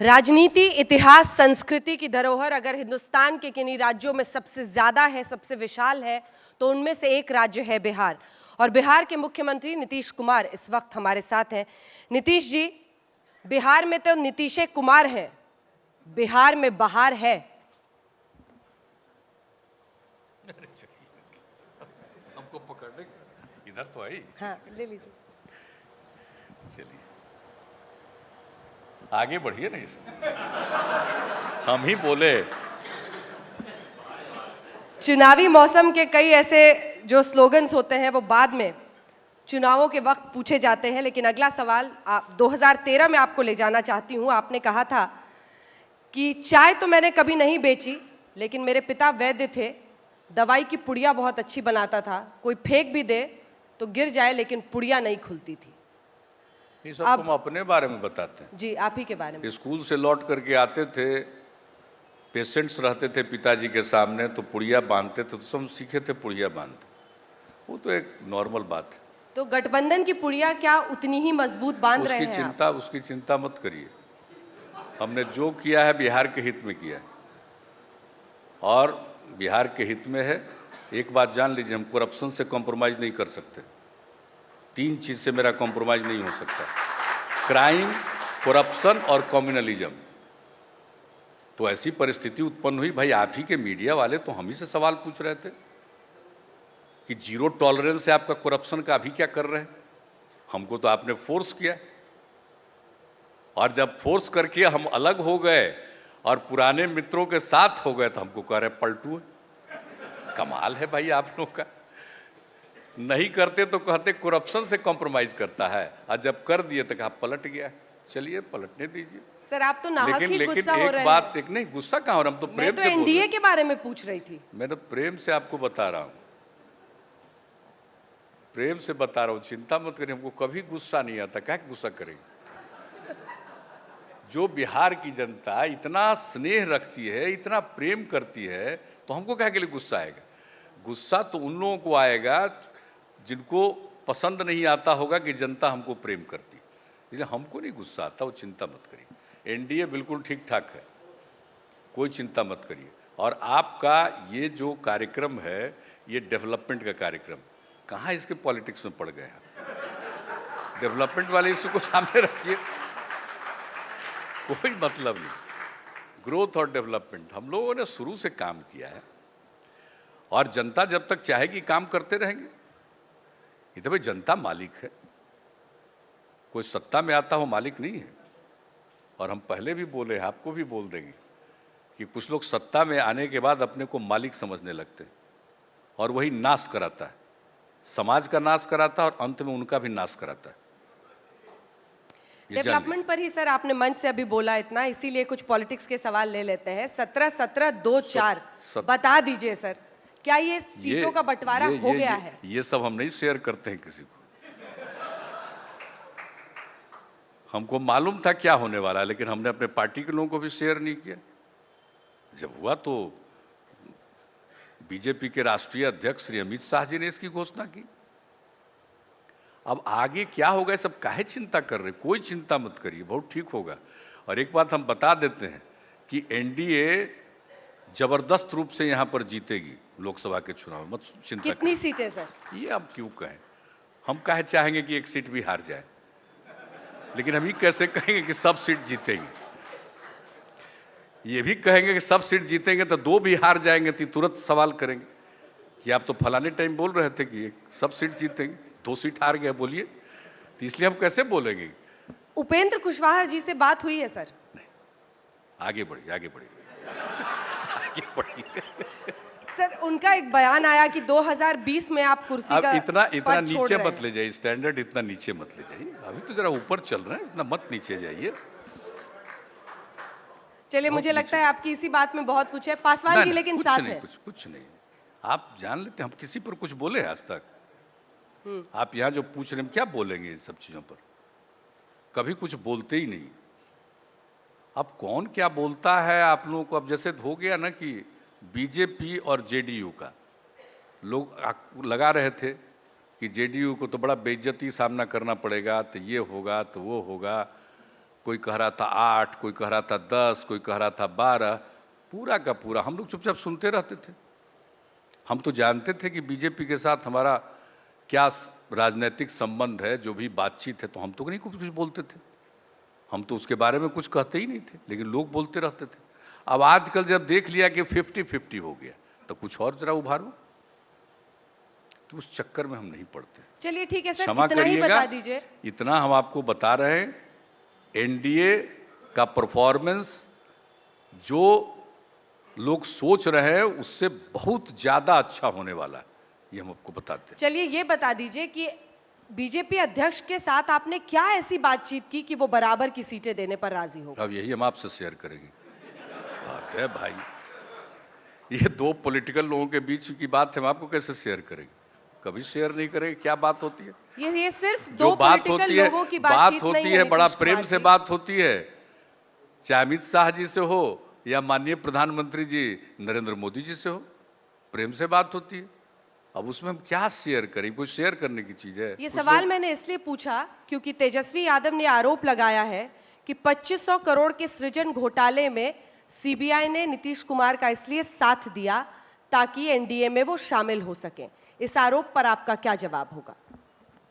राजनीति, इतिहास, संस्कृति की धरोहर अगर हिंदुस्तान के किन्हीं राज्यों में सबसे ज्यादा है, सबसे विशाल है, तो उनमें से एक राज्य है बिहार। और बिहार के मुख्यमंत्री नीतीश कुमार इस वक्त हमारे साथ हैं। नीतीश जी, बिहार में तो नीतीशे कुमार है, बिहार में बहार है। हमको पकड़ने इधर तो आई। हाँ, ले लीजिए। चलिए आगे बढ़िए ना, इस हम ही बोले। चुनावी मौसम के कई ऐसे जो स्लोगन्स होते हैं वो बाद में चुनावों के वक्त पूछे जाते हैं, लेकिन अगला सवाल 2013 में आपको ले जाना चाहती हूँ। आपने कहा था कि चाय तो मैंने कभी नहीं बेची, लेकिन मेरे पिता वैद्य थे, दवाई की पुड़िया बहुत अच्छी बनाता था, कोई फेंक भी दे तो गिर जाए लेकिन पुड़िया नहीं खुलती थी। ये सब हम अपने बारे में बताते हैं। जी, आप ही के बारे में। स्कूल से लौट करके आते थे, पेशेंट्स रहते थे पिताजी के सामने, तो पुड़िया बांधते थे, तो हम सीखे थे पुड़िया बांधते। वो तो एक नॉर्मल बात है। तो गठबंधन की पुड़िया क्या उतनी ही मजबूत बांध रहे हैं आप? उसकी चिंता मत करिए। हमने जो किया है बिहार के हित में किया है, और बिहार के हित में है। एक बात जान लीजिए, हम करप्शन से कॉम्प्रोमाइज़ नहीं कर सकते। 3 चीज़ से मेरा कॉम्प्रोमाइज़ नहीं हो सकता: क्राइम, करप्शन और कम्युनलिज्म। तो ऐसी परिस्थिति उत्पन्न हुई, भाई आप ही के मीडिया वाले तो हम ही से सवाल पूछ रहे थे कि जीरो टॉलरेंस से आपका करप्शन का अभी क्या कर रहे हैं। हमको तो आपने फोर्स किया, और जब फोर्स करके हम अलग हो गए और पुराने मित्रों के साथ हो गए तो हमको कह रहे पलटू है। कमाल है भाई आप लोग का। नहीं करते तो कहते करप्शन से कॉम्प्रोमाइज करता है, और जब कर दिए तो कहा पलट गया। चलिए पलटने दीजिए। सर, आप तो नाहक ही गुस्सा हो रहे हैं। एक बात, एक नहीं गुस्सा कहाँ हो रहा, हम तो प्रेम से बोल रहे हैं। मैं तो एनडीए के बारे में पूछ रही थी। मैं तो प्रेम से आपको बता रहा हूँ, प्रेम से बता रहा हूँ, चिंता मत करिए। हमको कभी गुस्सा नहीं आता, क्या गुस्सा करेंगे। जो बिहार की जनता इतना स्नेह रखती है, इतना प्रेम करती है, तो हमको क्या के लिए गुस्सा आएगा। गुस्सा तो उन लोगों को आएगा जिनको पसंद नहीं आता होगा कि जनता हमको प्रेम करती। इसलिए हमको नहीं गुस्सा आता, वो चिंता मत करिए। एनडीए बिल्कुल ठीक ठाक है, कोई चिंता मत करिए। और आपका ये जो कार्यक्रम है, ये डेवलपमेंट का कार्यक्रम, कहाँ इसके पॉलिटिक्स में पड़ गए हैं। डेवलपमेंट वाले इशू को सामने रखिए, कोई मतलब नहीं। ग्रोथ और डेवलपमेंट हम लोगों ने शुरू से काम किया है, और जनता जब तक चाहेगी काम करते रहेंगे। इधर भाई जनता मालिक है, कोई सत्ता में आता हो मालिक नहीं है। और हम पहले भी बोले, आपको भी बोल देंगे कि कुछ लोग सत्ता में आने के बाद अपने को मालिक समझने लगते हैं, और वही नाश कराता है, समाज का नाश कराता है, और अंत में उनका भी नाश कराता है। डेवलपमेंट पर ही सर आपने मंच से अभी बोला इतना, इसीलिए कुछ पॉलिटिक्स के सवाल ले लेते हैं। 17-17-2-4 बता दीजिए सर, क्या ये सीटों का बंटवारा हो गया है? ये सब हम नहीं शेयर करते हैं किसी को। हमको मालूम था क्या होने वाला है, लेकिन हमने अपने पार्टी के लोगों को भी शेयर नहीं किया। जब हुआ तो बीजेपी के राष्ट्रीय अध्यक्ष श्री अमित शाह जी ने इसकी घोषणा की। अब आगे क्या होगा सब काहे चिंता कर रहे, कोई चिंता मत करिए, बहुत ठीक होगा। और एक बात हम बता देते हैं कि एनडीए जबरदस्त रूप से यहाँ पर जीतेगी लोकसभा के चुनाव, मत चिंता। कितनी सीटें सर? ये आप क्यों कहें, हम काहे चाहेंगे कि एक सीट भी हार जाए, लेकिन हम ये कैसे कहेंगे कि सब सीट जीतेंगे। ये भी कहेंगे कि सब सीट जीतेंगे तो 2 भी हार जाएंगे तो तुरंत सवाल करेंगे कि आप तो फलाने टाइम बोल रहे थे कि सब सीट जीतेंगे, 2 सीट हार गए, बोलिए। तो इसलिए हम कैसे बोलेंगे। उपेंद्र कुशवाहा जी से बात हुई है सर? नहीं, आगे बढ़िए, आगे बढ़िए, आगे बढ़िए। सर, उनका एक बयान आया कि 2020 में आप कुर्सी का इतना नीचे मत ले जाइए, स्टैंडर्ड इतना नीचे मत ले जाइए। अभी तो जरा ऊपर चल रहे हैं, इतना मत नीचे जाइए। चलिए, मुझे लगता है आपकी इसी बात में बहुत कुछ है। पासवान जी लेकिन साथ है। कुछ नहीं, आप जान लेते, हम किसी पर कुछ बोले आज तक? आप यहाँ जो पूछ रहे हैं, क्या बोलेंगे इन सब चीजों पर? कभी कुछ बोलते ही नहीं। अब कौन क्या बोलता है आप लोगों को, अब जैसे हो गया ना कि बीजेपी और जेडीयू का लोग लगा रहे थे कि जेडीयू को तो बड़ा बेइज्जती सामना करना पड़ेगा, तो ये होगा तो वो होगा। कोई कह रहा था 8, कोई कह रहा था 10, कोई कह रहा था 12, पूरा का पूरा हम लोग चुपचाप सुनते रहते थे। हम तो जानते थे कि बीजेपी के साथ हमारा क्या राजनीतिक संबंध है, जो भी बातचीत है, तो हम तो नहीं कुछ बोलते थे, हम तो उसके बारे में कुछ कहते ही नहीं थे, लेकिन लोग बोलते रहते थे। अब आजकल जब देख लिया कि 50-50 हो गया, तो कुछ और जरा उभारो, तो उस चक्कर में हम नहीं पड़ते। चलिए ठीक है सर, क्षमा इतना ही करिएगा, बता दीजिए। इतना हम आपको बता रहे हैं, एनडीए का परफॉर्मेंस जो लोग सोच रहे हैं उससे बहुत ज्यादा अच्छा होने वाला है, ये हम आपको बताते हैं। चलिए ये बता दीजिए कि बीजेपी अध्यक्ष के साथ आपने क्या ऐसी बातचीत की कि वो बराबर की सीटें देने पर राजी हो? अब यही हम आपसे शेयर करेंगे। बात है भाई, ये दो पॉलिटिकल लोगों के बीच की बात है, हम आपको कैसे शेयर करेंगे? कभी शेयर नहीं करेंगे। क्या बात होती है? ये सिर्फ जो दो बात पॉलिटिकल होती है, लोगों की बात बातचीत होती नहीं है, बड़ा नीतीश प्रेम कुमार से की। बात होती है, चाहे अमित शाह जी से हो या माननीय प्रधानमंत्री जी नरेंद्र मोदी जी से हो, प्रेम से बात होती है। अब उसमें हम क्या शेयर करें? कोई शेयर करने की चीज है? ये कुछ सवाल लोग- मैंने इसलिए पूछा क्योंकि तेजस्वी यादव ने आरोप लगाया है कि 2500 करोड़ के सृजन घोटाले में सीबीआई ने नीतीश कुमार का इसलिए साथ दिया ताकि एनडीए में वो शामिल हो सके। इस आरोप पर आपका क्या जवाब होगा?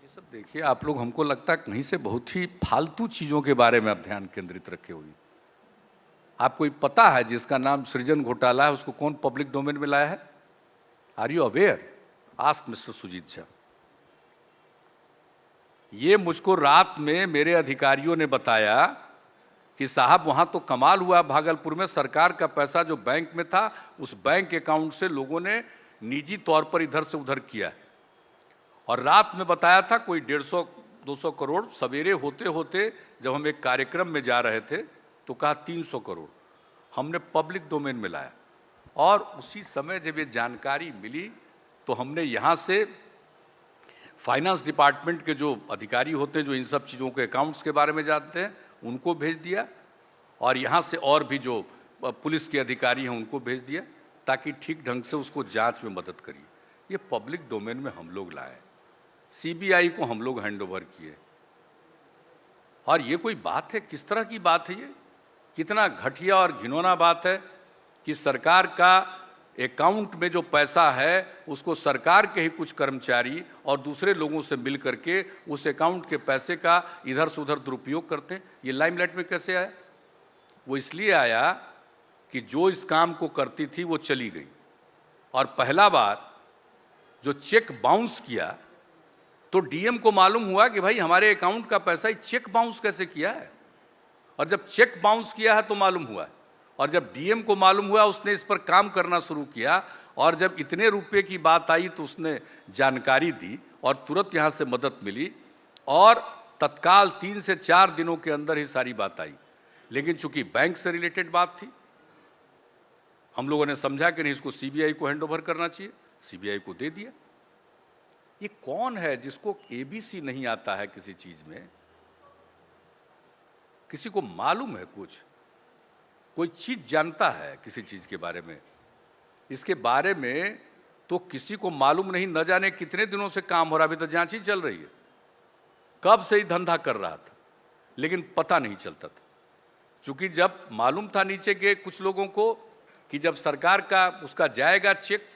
ये सब देखिए, आप लोग, हमको लगता है कहीं से बहुत ही फालतू चीजों के बारे में आप ध्यान केंद्रित रखे हुए। आपको ये पता है जिसका नाम सृजन घोटाला है उसको कौन पब्लिक डोमेन में लाया है? Are you aware? Ask mister Sujit Jha. ये मुझको रात में मेरे अधिकारियों ने बताया कि साहब वहां तो कमाल हुआ, भागलपुर में सरकार का पैसा जो बैंक में था उस बैंक अकाउंट से लोगों ने निजी तौर पर इधर से उधर किया। और रात में बताया था कोई 150-200 करोड़, सवेरे होते होते जब हम एक कार्यक्रम में जा रहे थे तो कहा 300 करोड़। हमने पब्लिक डोमेन में लाया और उसी समय जब ये जानकारी मिली तो हमने यहाँ से फाइनेंस डिपार्टमेंट के जो अधिकारी होते हैं जो इन सब चीज़ों के अकाउंट्स के बारे में जानते हैं उनको भेज दिया, और यहाँ से और भी जो पुलिस के अधिकारी हैं उनको भेज दिया ताकि ठीक ढंग से उसको जांच में मदद करिए। ये पब्लिक डोमेन में हम लोग लाए, सीबीआई को हम लोग हैंड ओवर किए। और ये कोई बात है? किस तरह की बात है ये? कितना घटिया और घिनौना बात है कि सरकार का अकाउंट में जो पैसा है उसको सरकार के ही कुछ कर्मचारी और दूसरे लोगों से मिल करके उस अकाउंट के पैसे का इधर से उधर दुरुपयोग करते हैं। ये लाइमलाइट में कैसे आया? वो इसलिए आया कि जो इस काम को करती थी वो चली गई, और पहला बार जो चेक बाउंस किया तो डीएम को मालूम हुआ कि भाई हमारे अकाउंट का पैसा ही चेक बाउंस कैसे किया है। और जब चेक बाउंस किया है तो मालूम हुआ, और जब डीएम को मालूम हुआ उसने इस पर काम करना शुरू किया, और जब इतने रुपए की बात आई तो उसने जानकारी दी और तुरंत यहाँ से मदद मिली, और तत्काल 3 से 4 दिनों के अंदर ही सारी बात आई। लेकिन चूंकि बैंक से रिलेटेड बात थी, हम लोगों ने समझा कि नहीं इसको सीबीआई को हैंडओवर करना चाहिए, सीबीआई को दे दिया। ये कौन है जिसको एबीसी नहीं आता है किसी चीज में? किसी को मालूम है कुछ? कोई चीज जानता है किसी चीज के बारे में? इसके बारे में तो किसी को मालूम नहीं, न जाने कितने दिनों से काम हो रहा, अभी तो जांच ही चल रही है, कब से ही धंधा कर रहा था, लेकिन पता नहीं चलता था। क्योंकि जब मालूम था नीचे के कुछ लोगों को कि जब सरकार का उसका जाएगा चेक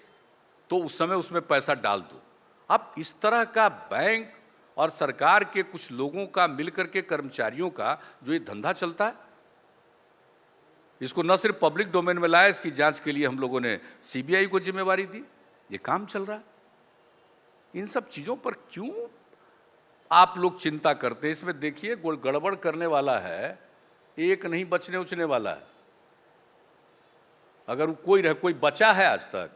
तो उस समय उसमें पैसा डाल दो। अब इस तरह का बैंक और सरकार के कुछ लोगों का मिलकर के कर्मचारियों का जो ये धंधा चलता है, इसको न सिर्फ पब्लिक डोमेन में लाया, इसकी जांच के लिए हम लोगों ने सीबीआई को जिम्मेवारी दी। ये काम चल रहा है। इन सब चीजों पर क्यों आप लोग चिंता करते हैं? इसमें देखिए गड़बड़ करने वाला है, एक नहीं बचने उचने वाला है। अगर कोई बचा है आज तक?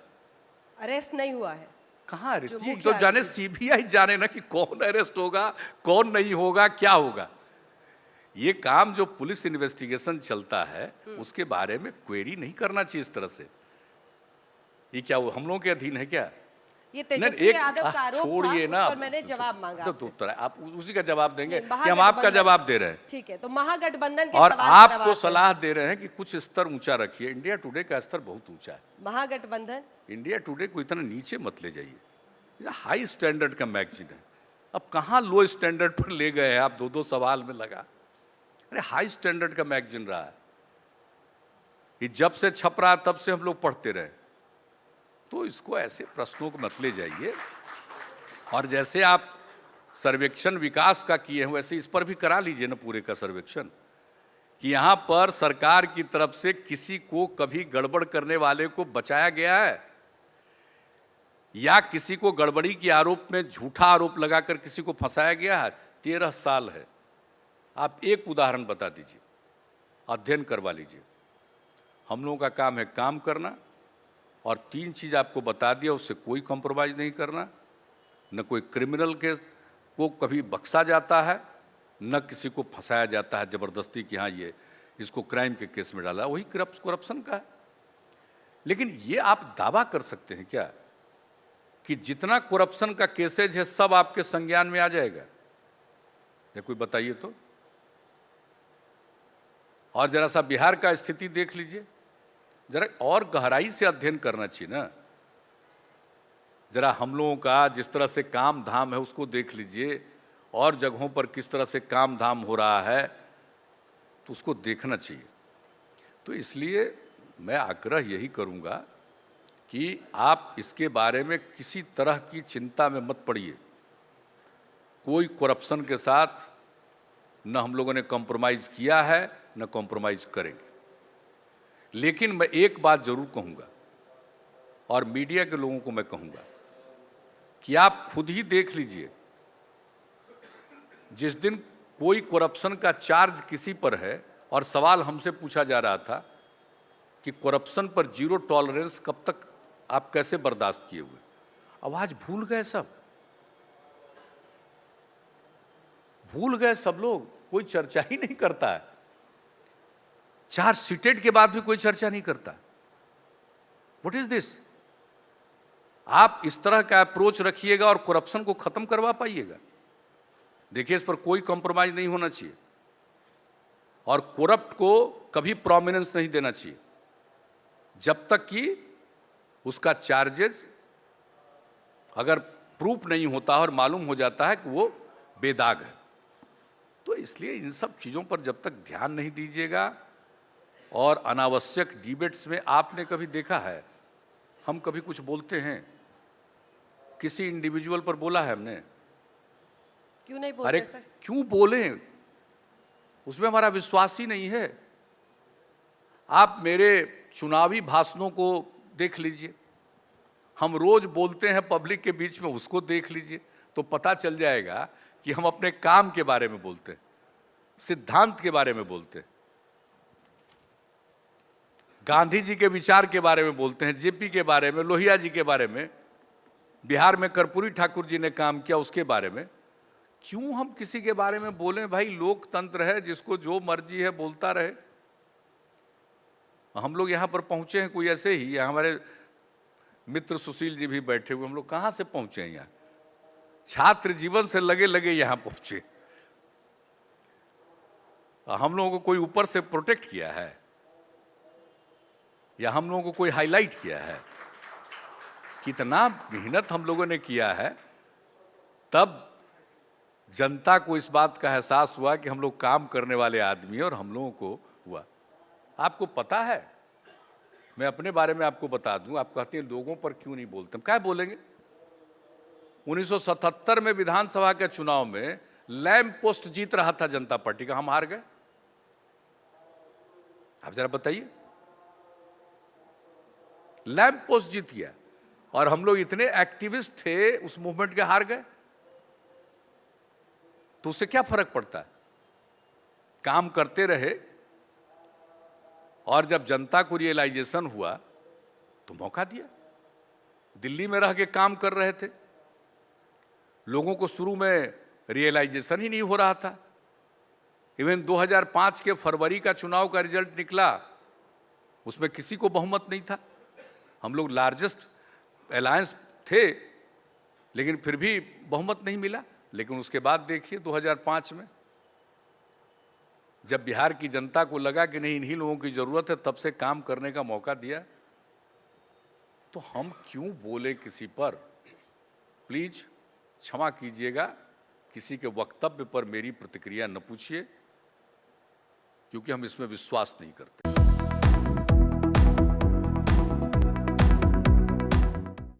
अरेस्ट नहीं हुआ है। कहाँ अरेस्ट? जो ये मुख्य तो जाने आरोपी- सीबीआई जाने ना कि कौन अरेस्ट होगा, कौन नहीं होगा, क्या होगा। ये काम जो पुलिस इन्वेस्टिगेशन चलता है उसके बारे में क्वेरी नहीं करना चाहिए इस तरह से। ये क्या वो हम लोगों के अधीन है क्या? ये नहीं, तेजस्वी यादव का आरोप था, छोड़िए उस ना, पर मैंने जवाब मांगा तो आपसे। उत्तर आप उसी का जवाब देंगे नहीं, कि हम आपका महागठबंधन- जवाब दे रहे हैं, ठीक है, तो महागठबंधन के और सवाल का जवाब आपको है। सलाह दे रहे हैं कि कुछ स्तर ऊंचा रखिए। इंडिया टुडे का स्तर बहुत ऊंचा है। महागठबंधन इंडिया टुडे को इतना नीचे मत ले जाइए, ये हाई स्टैंडर्ड का मैगजीन है। अब कहाँ लो स्टैंडर्ड पर ले गए हैं आप? 2-2 सवाल में लगा। अरे अरे हाई स्टैंडर्ड का मैगजीन रहा है, ये जब से छप रहा तब से हम लोग पढ़ते रहे। तो इसको ऐसे प्रश्नों को मत ले जाइए। और जैसे आप सर्वेक्षण विकास का किए हैं वैसे इस पर भी करा लीजिए ना पूरे का सर्वेक्षण, कि यहां पर सरकार की तरफ से किसी को कभी गड़बड़ करने वाले को बचाया गया है या किसी को गड़बड़ी के आरोप में झूठा आरोप लगाकर किसी को फंसाया गया है। 13 साल है, आप एक उदाहरण बता दीजिए, अध्ययन करवा लीजिए। हम लोगों का काम है काम करना, और 3 चीज आपको बता दिया, उससे कोई कॉम्प्रोमाइज नहीं करना। न कोई क्रिमिनल केस को कभी बख्शा जाता है, न किसी को फंसाया जाता है जबरदस्ती कि हाँ ये इसको क्राइम के केस में डाला, वही करप्शन का है। लेकिन ये आप दावा कर सकते हैं क्या कि जितना करप्शन का केसेज है सब आपके संज्ञान में आ जाएगा? ये कोई बताइए तो। और जरा सा बिहार का स्थिति देख लीजिए, जरा और गहराई से अध्ययन करना चाहिए ना। जरा हम लोगों का जिस तरह से काम धाम है उसको देख लीजिए, और जगहों पर किस तरह से काम धाम हो रहा है तो उसको देखना चाहिए। तो इसलिए मैं आग्रह यही करूंगा कि आप इसके बारे में किसी तरह की चिंता में मत पड़िए। कोई करप्शन के साथ न हम लोगों ने कॉम्प्रोमाइज़ किया है न कॉम्प्रोमाइज़ करेंगे। लेकिन मैं एक बात जरूर कहूँगा, और मीडिया के लोगों को मैं कहूँगा कि आप खुद ही देख लीजिए, जिस दिन कोई करप्शन का चार्ज किसी पर है और सवाल हमसे पूछा जा रहा था कि करप्शन पर 0 टॉलरेंस कब तक आप कैसे बर्दाश्त किए हुए, अब आज भूल गए सब, भूल गए सब लोग, कोई चर्चा ही नहीं करता है। चार्जशीटेड के बाद भी कोई चर्चा नहीं करता। What is this? आप इस तरह का अप्रोच रखिएगा और करप्शन को खत्म करवा पाइएगा? देखिए, इस पर कोई कॉम्प्रोमाइज नहीं होना चाहिए, और करप्ट को कभी प्रोमिनेंस नहीं देना चाहिए जब तक कि उसका चार्जेस अगर प्रूफ नहीं होता और मालूम हो जाता है कि वो बेदाग है। तो इसलिए इन सब चीज़ों पर जब तक ध्यान नहीं दीजिएगा, और अनावश्यक डिबेट्स में आपने कभी देखा है हम कभी कुछ बोलते हैं, किसी इंडिविजुअल पर बोला है हमने? क्यों नहीं बोलते अरे सर? क्यों बोले, उसमें हमारा विश्वास ही नहीं है। आप मेरे चुनावी भाषणों को देख लीजिए, हम रोज बोलते हैं पब्लिक के बीच में, उसको देख लीजिए तो पता चल जाएगा कि हम अपने काम के बारे में बोलते हैं, सिद्धांत के बारे में बोलते हैं, गांधी जी के विचार के बारे में बोलते हैं, जेपी के बारे में, लोहिया जी के बारे में, बिहार में कर्पूरी ठाकुर जी ने काम किया उसके बारे में। क्यों हम किसी के बारे में बोलें? भाई लोकतंत्र है, जिसको जो मर्जी है बोलता रहे। हम लोग यहाँ पर पहुंचे हैं कोई ऐसे ही, यहाँ हमारे मित्र सुशील जी भी बैठे हुए, हम लोग कहाँ से पहुंचे हैं? यहाँ छात्र जीवन से लगे लगे यहाँ पहुंचे। हम लोगों को कोई ऊपर से प्रोटेक्ट किया है या हम लोगों को कोई हाईलाइट किया है? कितना मेहनत हम लोगों ने किया है, तब जनता को इस बात का एहसास हुआ कि हम लोग काम करने वाले आदमी हैं, और हम लोगों को हुआ। आपको पता है, मैं अपने बारे में आपको बता दूं, आप कहते हैं लोगों पर क्यों नहीं बोलते, हम क्या बोलेंगे? 1977 में विधानसभा के चुनाव में लैंप पोस्ट जीत रहा था जनता पार्टी का, हम हार गए। आप जरा बताइए, लैंप पोस्ट जीत गया और हम लोग इतने एक्टिविस्ट थे उस मूवमेंट के, हार गए। तो उससे क्या फर्क पड़ता है? काम करते रहे, और जब जनता को रियलाइजेशन हुआ तो मौका दिया। दिल्ली में रह के काम कर रहे थे, लोगों को शुरू में रियलाइजेशन ही नहीं हो रहा था। इवन 2005 के फरवरी का चुनाव का रिजल्ट निकला, उसमें किसी को बहुमत नहीं था। हम लोग लार्जेस्ट अलायंस थे, लेकिन फिर भी बहुमत नहीं मिला। लेकिन उसके बाद देखिए 2005 में जब बिहार की जनता को लगा कि नहीं, इन्हीं लोगों की जरूरत है, तब से काम करने का मौका दिया। तो हम क्यों बोले किसी पर? प्लीज क्षमा कीजिएगा, किसी के वक्तव्य पर मेरी प्रतिक्रिया न पूछिए। क्योंकि हम इसमें विश्वास नहीं करते।